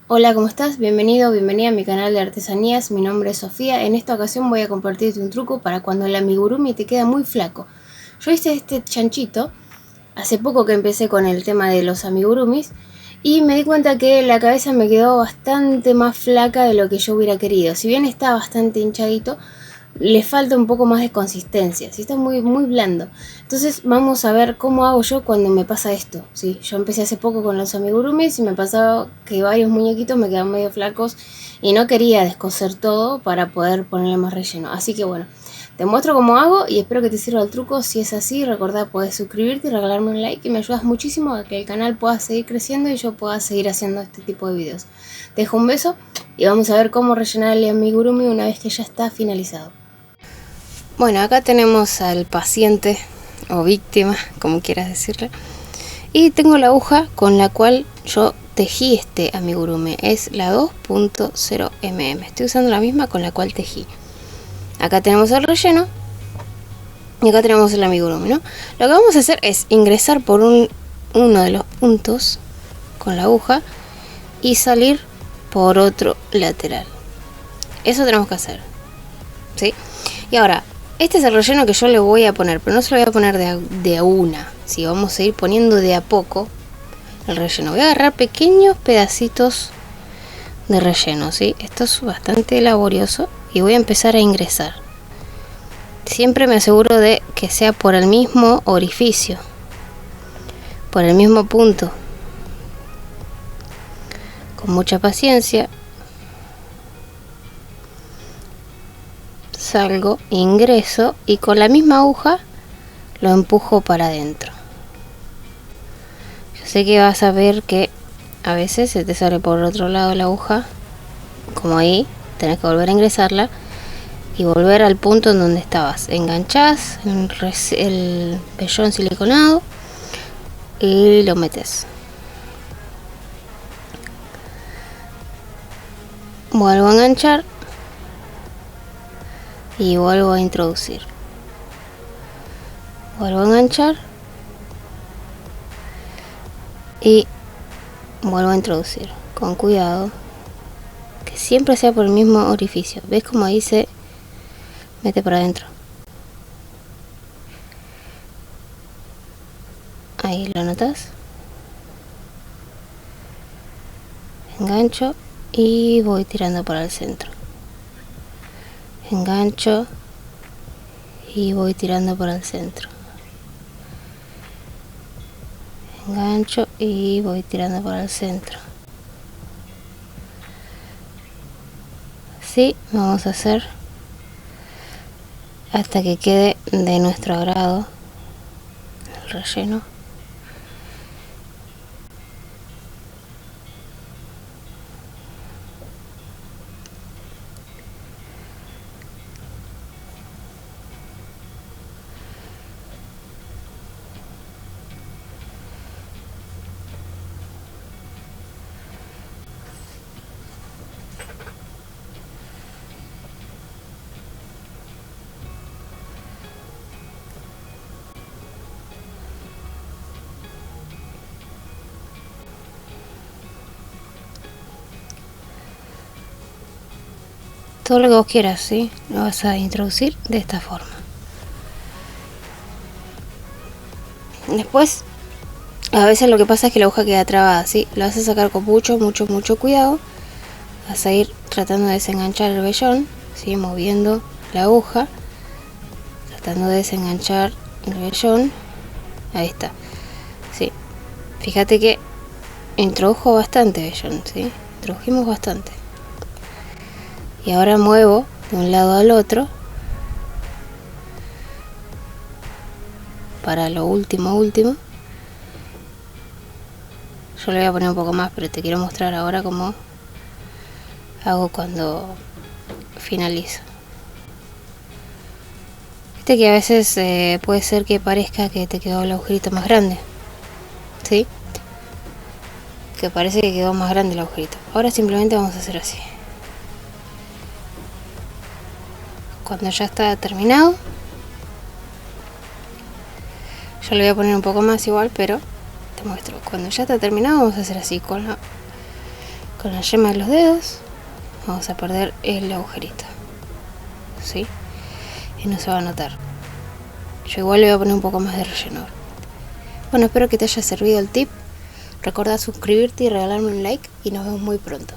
Hola, ¿cómo estás? Bienvenido o bienvenida a mi canal de artesanías. Mi nombre es Sofía. En esta ocasión voy a compartirte un truco para cuando el amigurumi te queda muy flaco. Yo hice este chanchito hace poco que empecé con el tema de los amigurumis y me di cuenta que la cabeza me quedó bastante más flaca de lo que yo hubiera querido. Si bien está bastante hinchadito, le falta un poco más de consistencia, ¿sí? Está muy blando. Entonces vamos a ver cómo hago yo cuando me pasa esto, ¿sí? Yo empecé hace poco con los amigurumis y me pasaba que varios muñequitos me quedaban medio flacos y no quería descoser todo para poder ponerle más relleno. Así que bueno, te muestro cómo hago y espero que te sirva el truco. Si es así, recordá, puedes suscribirte y regalarme un like y me ayudas muchísimo a que el canal pueda seguir creciendo y yo pueda seguir haciendo este tipo de videos. Te dejo un beso y vamos a ver cómo rellenar el amigurumi una vez que ya está finalizado. Bueno, acá tenemos al paciente o víctima, como quieras decirle. Y tengo la aguja con la cual yo tejí este amigurumi. Es la 2.0 mm. Estoy usando la misma con la cual tejí. Acá tenemos el relleno. Y acá tenemos el amigurumi, ¿no? Lo que vamos a hacer es ingresar por uno de los puntos con la aguja y salir por otro lateral. Eso tenemos que hacer, ¿sí? Y ahora, este es el relleno que yo le voy a poner, pero no se lo voy a poner de a una, ¿sí? Vamos a ir poniendo de a poco el relleno. Voy a agarrar pequeños pedacitos de relleno, ¿sí? Esto es bastante laborioso y voy a empezar a ingresar. Siempre me aseguro de que sea por el mismo orificio, por el mismo punto. Con mucha paciencia. Salgo, ingreso y con la misma aguja lo empujo para adentro. Yo sé que vas a ver que a veces se te sale por otro lado la aguja, como ahí, tenés que volver a ingresarla y volver al punto en donde estabas. Enganchás el vellón siliconado y lo metes. Vuelvo a enganchar y vuelvo a introducir. Vuelvo a enganchar y vuelvo a introducir. Con cuidado, que siempre sea por el mismo orificio. ¿Ves como ahí se mete para adentro? Ahí lo notas. Engancho y voy tirando para el centro. Engancho y voy tirando para el centro. Engancho y voy tirando para el centro. Así vamos a hacer hasta que quede de nuestro agrado el relleno. Todo lo que vos quieras, ¿sí? Lo vas a introducir de esta forma. Después, a veces lo que pasa es que la aguja queda trabada, ¿sí? Lo vas a sacar con mucho cuidado. Vas a ir tratando de desenganchar el vellón, ¿sí? Moviendo la aguja, tratando de desenganchar el vellón. Ahí está, ¿sí? Fíjate que introdujo bastante vellón, ¿sí? Introdujimos bastante. Y ahora muevo de un lado al otro para lo último. Yo le voy a poner un poco más, pero te quiero mostrar ahora cómo hago cuando finalizo. Viste que a veces puede ser que parezca que te quedó el agujerito más grande, ¿sí? Que parece que quedó más grande el agujerito. Ahora simplemente vamos a hacer así. Cuando ya está terminado, yo le voy a poner un poco más igual, pero te muestro. Cuando ya está terminado vamos a hacer así con Con la yema de los dedos vamos a perder el agujerito, ¿sí? Y no se va a notar. Yo igual le voy a poner un poco más de relleno. Bueno, espero que te haya servido el tip. Recuerda suscribirte y regalarme un like y nos vemos muy pronto.